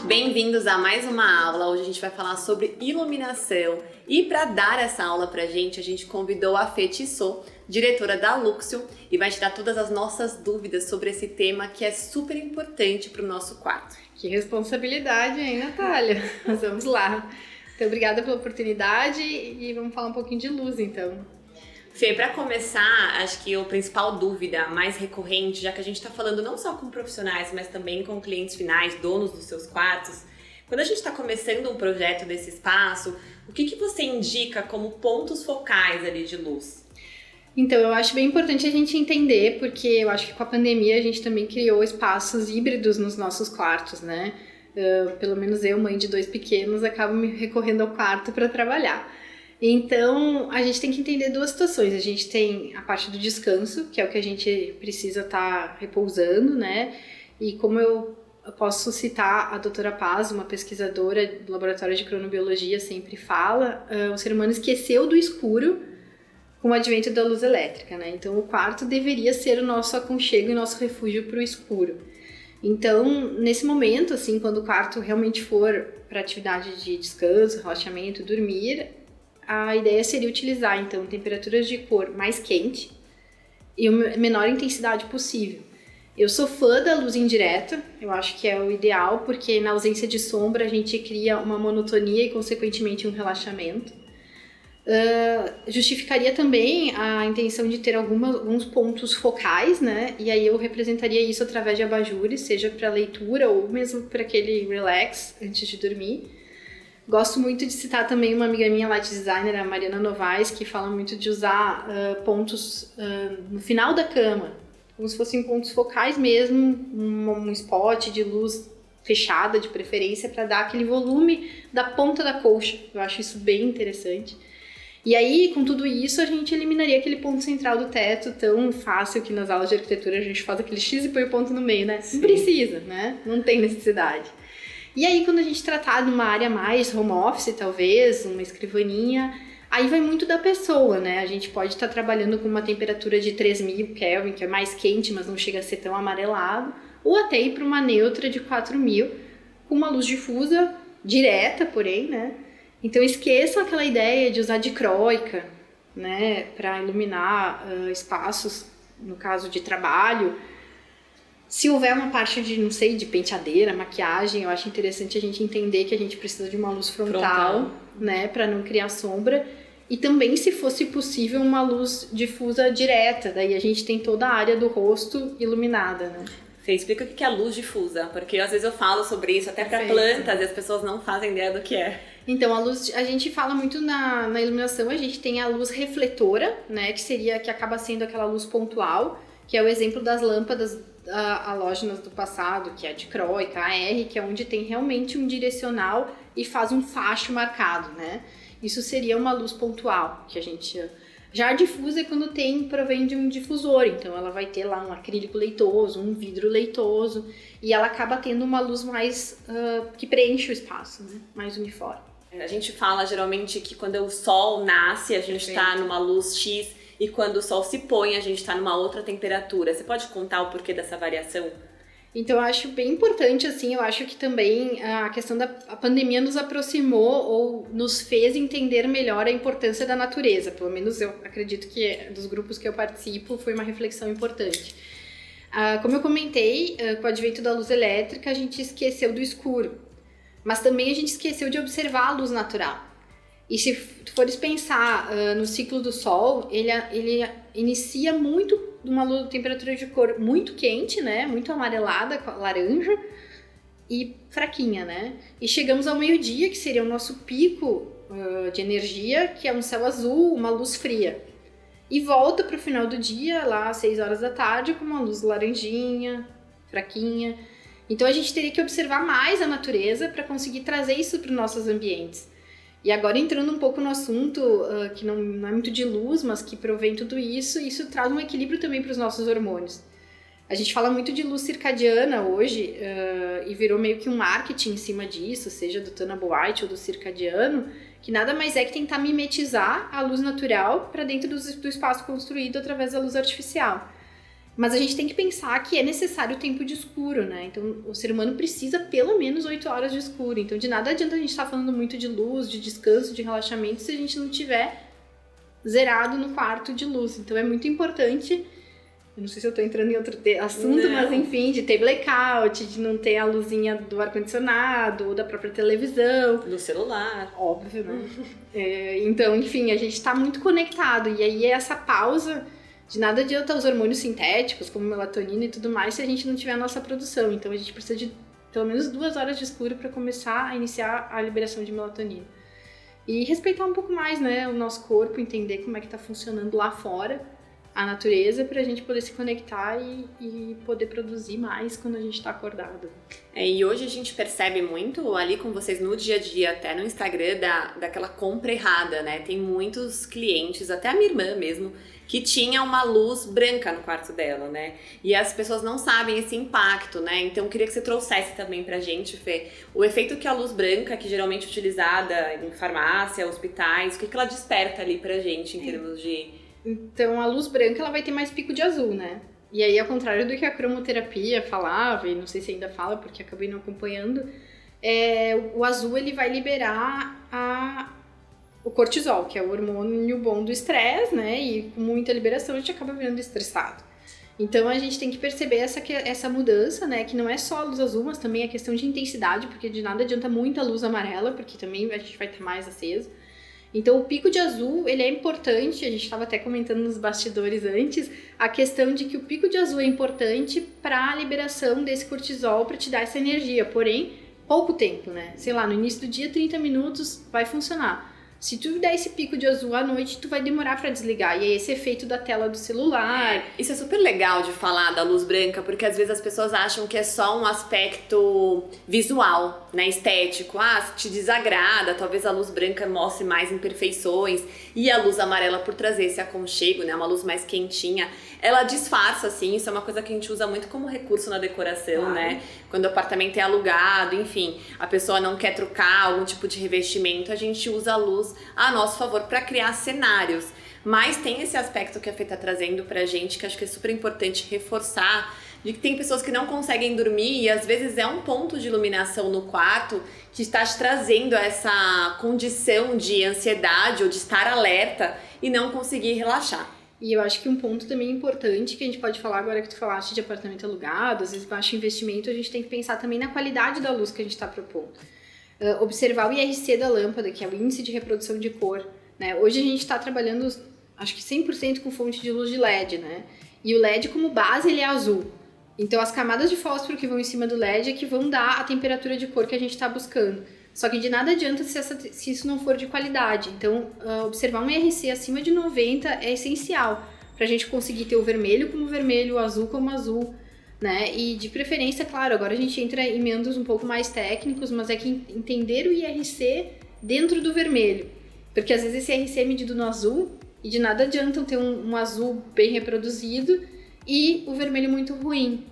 Bem-vindos a mais uma aula. Hoje a gente vai falar sobre iluminação. E para dar essa aula pra gente, a gente convidou a Fê Tissot, diretora da Luxio, e vai tirar todas as nossas dúvidas sobre esse tema que é super importante para o nosso quarto. Que responsabilidade, hein, Natália? Mas vamos lá. Então, obrigada pela oportunidade e vamos falar um pouquinho de luz, então. Fê, para começar, acho que a principal dúvida mais recorrente, já que a gente está falando não só com profissionais, mas também com clientes finais, donos dos seus quartos, quando a gente está começando um projeto desse espaço, o que você indica como pontos focais ali de luz? Então, eu acho bem importante a gente entender, porque eu acho que com a pandemia a gente também criou espaços híbridos nos nossos quartos, né? Pelo menos eu, mãe de 2 pequenos, acabo me recorrendo ao quarto para trabalhar. Então, a gente tem que entender 2 situações. A gente tem a parte do descanso, que é o que a gente precisa estar repousando, né? E como eu posso citar a doutora Paz, uma pesquisadora do Laboratório de Cronobiologia, sempre fala, o ser humano esqueceu do escuro com o advento da luz elétrica, né? Então, o quarto deveria ser o nosso aconchego e nosso refúgio para o escuro. Então, nesse momento, assim, quando o quarto realmente for para atividade de descanso, relaxamento, dormir, a ideia seria utilizar, então, temperaturas de cor mais quente e a menor intensidade possível. Eu sou fã da luz indireta, eu acho que é o ideal, porque na ausência de sombra a gente cria uma monotonia e, consequentemente, um relaxamento. Justificaria também a intenção de ter alguns pontos focais, né? E aí eu representaria isso através de abajures, seja para leitura ou mesmo para aquele relax antes de dormir. Gosto muito de citar também uma amiga minha, light designer, a Mariana Novaes, que fala muito de usar pontos no final da cama, como se fossem pontos focais mesmo, um spot de luz fechada de preferência para dar aquele volume da ponta da colcha. Eu acho isso bem interessante. E aí, com tudo isso, a gente eliminaria aquele ponto central do teto tão fácil que nas aulas de arquitetura a gente faz aquele X e põe o ponto no meio, né? Sim. Não precisa, né? Não tem necessidade. E aí, quando a gente tratar de uma área mais home office, talvez, uma escrivaninha, aí vai muito da pessoa, né? A gente pode estar trabalhando com uma temperatura de 3.000 Kelvin, que é mais quente, mas não chega a ser tão amarelado, ou até ir para uma neutra de 4.000, com uma luz difusa, direta, porém, né? Então, esqueçam aquela ideia de usar dicróica, né? Para iluminar espaços, no caso de trabalho. Se houver uma parte de, não sei, de penteadeira, maquiagem, eu acho interessante a gente entender que a gente precisa de uma luz frontal. Né, para não criar sombra. E também, se fosse possível, uma luz difusa direta. Daí a gente tem toda a área do rosto iluminada, né? Fê, explica o que é luz difusa, porque às vezes eu falo sobre isso até para plantas e as pessoas não fazem ideia do que é. Então, a gente fala muito na iluminação, a gente tem a luz refletora, né, que acaba sendo aquela luz pontual, que é o exemplo das lâmpadas halógenas do passado, que é a dicróica, a R, que é onde tem realmente um direcional e faz um facho marcado, né? Isso seria uma luz pontual, que a gente... Já a difusa é quando provém de um difusor, então ela vai ter lá um acrílico leitoso, um vidro leitoso, e ela acaba tendo uma luz mais que preenche o espaço, né? Mais uniforme. A gente fala geralmente que quando o sol nasce, a gente está numa luz X, e quando o sol se põe, a gente está numa outra temperatura. Você pode contar o porquê dessa variação? Então, eu acho bem importante, assim, eu acho que também a questão da pandemia nos aproximou ou nos fez entender melhor a importância da natureza. Pelo menos eu acredito que dos grupos que eu participo foi uma reflexão importante. Como eu comentei, com o advento da luz elétrica, a gente esqueceu do escuro. Mas também a gente esqueceu de observar a luz natural. E se tu fores pensar no ciclo do Sol, ele inicia muito uma temperatura de cor muito quente, né? Muito amarelada, laranja e fraquinha, né? E chegamos ao meio-dia, que seria o nosso pico de energia, que é um céu azul, uma luz fria. E volta para o final do dia, lá às 6 horas da tarde, com uma luz laranjinha, fraquinha. Então a gente teria que observar mais a natureza para conseguir trazer isso para os nossos ambientes. E agora entrando um pouco no assunto, que não é muito de luz, mas que provém tudo isso, isso traz um equilíbrio também para os nossos hormônios. A gente fala muito de luz circadiana hoje, e virou meio que um marketing em cima disso, seja do Tanabo White ou do circadiano, que nada mais é que tentar mimetizar a luz natural para dentro do espaço construído através da luz artificial. Mas a gente tem que pensar que é necessário o tempo de escuro, né? Então, o ser humano precisa pelo menos 8 horas de escuro. Então, de nada adianta a gente estar falando muito de luz, de descanso, de relaxamento, se a gente não tiver zerado no quarto de luz. Então, é muito importante. Eu não sei se eu tô entrando em outro assunto, mas enfim, de ter blackout, de não ter a luzinha do ar-condicionado ou da própria televisão. Do celular. Óbvio, né? Então, enfim, a gente tá muito conectado. E aí, essa pausa... De nada adianta os hormônios sintéticos, como melatonina e tudo mais, se a gente não tiver a nossa produção. Então, a gente precisa de pelo menos 2 horas de escuro para começar a iniciar a liberação de melatonina. E respeitar um pouco mais, né, o nosso corpo, entender como é que tá funcionando lá fora, a natureza, pra gente poder se conectar e poder produzir mais quando a gente tá acordado. E hoje a gente percebe muito ali com vocês no dia a dia, até no Instagram, daquela compra errada, né? Tem muitos clientes, até a minha irmã mesmo, que tinha uma luz branca no quarto dela, né? E as pessoas não sabem esse impacto, né? Então eu queria que você trouxesse também pra gente, Fê, o efeito que a luz branca, que geralmente é utilizada em farmácia, hospitais, o que ela desperta ali pra gente em termos de... Então a luz branca ela vai ter mais pico de azul, né? E aí, ao contrário do que a cromoterapia falava, e não sei se ainda fala porque acabei não acompanhando, o azul ele vai liberar o cortisol, que é o hormônio bom do estresse, né? E com muita liberação a gente acaba virando estressado. Então a gente tem que perceber essa mudança, né? Que não é só a luz azul, mas também a questão de intensidade, porque de nada adianta muita luz amarela, porque também a gente vai estar mais aceso. Então o pico de azul, ele é importante, a gente estava até comentando nos bastidores antes, a questão de que o pico de azul é importante para a liberação desse cortisol, para te dar essa energia, porém, pouco tempo, né? Sei lá, no início do dia, 30 minutos vai funcionar. Se tu der esse pico de azul à noite, tu vai demorar pra desligar. E é esse efeito da tela do celular. Isso é super legal de falar da luz branca, porque às vezes as pessoas acham que é só um aspecto visual, né, estético. Se te desagrada, talvez a luz branca mostre mais imperfeições. E a luz amarela, por trazer esse aconchego, né, uma luz mais quentinha, ela disfarça, assim. Isso é uma coisa que a gente usa muito como recurso na decoração, né? Quando o apartamento é alugado, enfim, a pessoa não quer trocar algum tipo de revestimento, a gente usa a luz a nosso favor para criar cenários. Mas tem esse aspecto que a Fê tá trazendo pra gente, que acho que é super importante reforçar, de que tem pessoas que não conseguem dormir e às vezes é um ponto de iluminação no quarto que está te trazendo essa condição de ansiedade ou de estar alerta e não conseguir relaxar. E eu acho que um ponto também importante que a gente pode falar agora que tu falaste de apartamento alugado, às vezes baixo investimento, a gente tem que pensar também na qualidade da luz que a gente está propondo. Observar o IRC da lâmpada, que é o índice de reprodução de cor, né? Hoje a gente está trabalhando, acho que 100% com fonte de luz de LED, né? E o LED como base ele é azul. Então as camadas de fósforo que vão em cima do LED é que vão dar a temperatura de cor que a gente está buscando. Só que de nada adianta se isso não for de qualidade. Então, observar um IRC acima de 90 é essencial para a gente conseguir ter o vermelho como vermelho, o azul como azul, né? E de preferência, claro, agora a gente entra em meandros um pouco mais técnicos, mas é que entender o IRC dentro do vermelho. Porque às vezes esse IRC é medido no azul e de nada adianta ter um azul bem reproduzido e o vermelho muito ruim.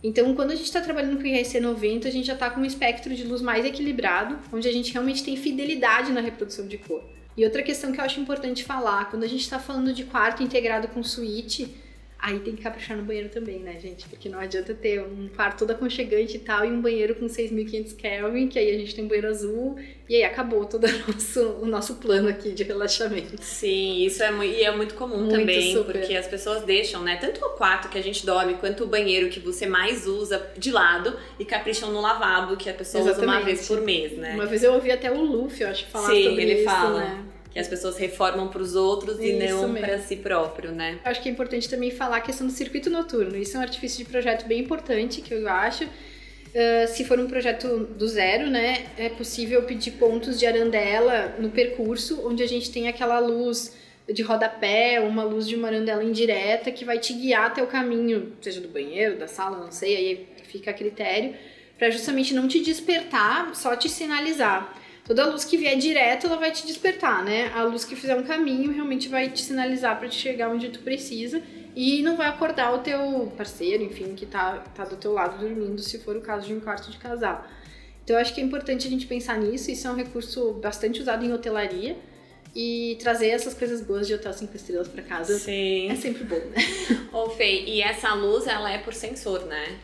Então, quando a gente está trabalhando com IRC 90, a gente já está com um espectro de luz mais equilibrado, onde a gente realmente tem fidelidade na reprodução de cor. E outra questão que eu acho importante falar, quando a gente está falando de quarto integrado com suíte, aí tem que caprichar no banheiro também, né, gente? Porque não adianta ter um quarto todo aconchegante e tal, e um banheiro com 6.500 Kelvin, que aí a gente tem um banheiro azul, e aí acabou todo o nosso plano aqui de relaxamento. Sim, isso é muito comum muito também, super. Porque as pessoas deixam, né, tanto o quarto que a gente dorme, quanto o banheiro que você mais usa de lado, e capricham no lavabo, que a pessoa usa uma vez por mês, né? Uma vez eu ouvi até o Luffy, eu acho, falar sobre isso. Sim, ele fala, né? Que as pessoas reformam para os outros e não para si próprio, né? Eu acho que é importante também falar a questão do circuito noturno. Isso é um artifício de projeto bem importante, que eu acho. Se for um projeto do zero, né, é possível pedir pontos de arandela no percurso, onde a gente tem aquela luz de rodapé, uma luz de uma arandela indireta que vai te guiar até o caminho, seja do banheiro, da sala, não sei, aí fica a critério, para justamente não te despertar, só te sinalizar. Toda luz que vier direto, ela vai te despertar, né? A luz que fizer um caminho realmente vai te sinalizar para te chegar onde tu precisa e não vai acordar o teu parceiro, enfim, que tá do teu lado dormindo, se for o caso de um quarto de casal. Então, eu acho que é importante a gente pensar nisso. Isso é um recurso bastante usado em hotelaria. e trazer essas coisas boas de hotel 5 estrelas pra casa. Sim. É sempre bom, né? Ô, Fê, e essa luz, ela é por sensor, né?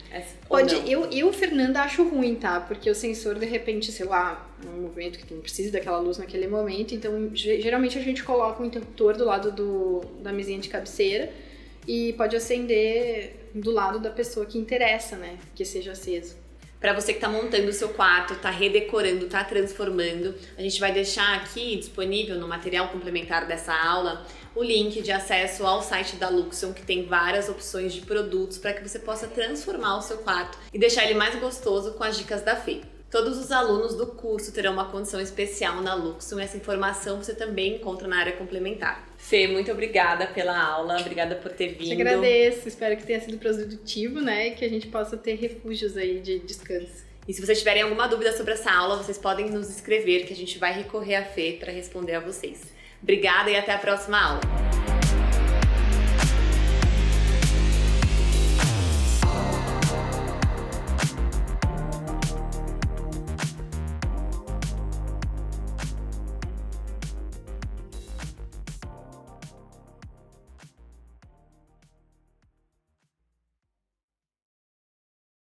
Pode, eu, Fernanda, acho ruim, tá? Porque o sensor, de repente, sei lá, um movimento que não precisa daquela luz naquele momento, então geralmente a gente coloca um interruptor do lado da mesinha de cabeceira e pode acender do lado da pessoa que interessa, né? Que seja aceso. Para você que tá montando o seu quarto, tá redecorando, tá transformando, a gente vai deixar aqui disponível no material complementar dessa aula o link de acesso ao site da Luxon, que tem várias opções de produtos para que você possa transformar o seu quarto e deixar ele mais gostoso com as dicas da Fê. Todos os alunos do curso terão uma condição especial na Luxon. Essa informação você também encontra na área complementar. Fê, muito obrigada pela aula, obrigada por ter vindo. Te agradeço, espero que tenha sido produtivo, né? E que a gente possa ter refúgios aí de descanso. E se vocês tiverem alguma dúvida sobre essa aula, vocês podem nos escrever, que a gente vai recorrer à Fê para responder a vocês. Obrigada e até a próxima aula.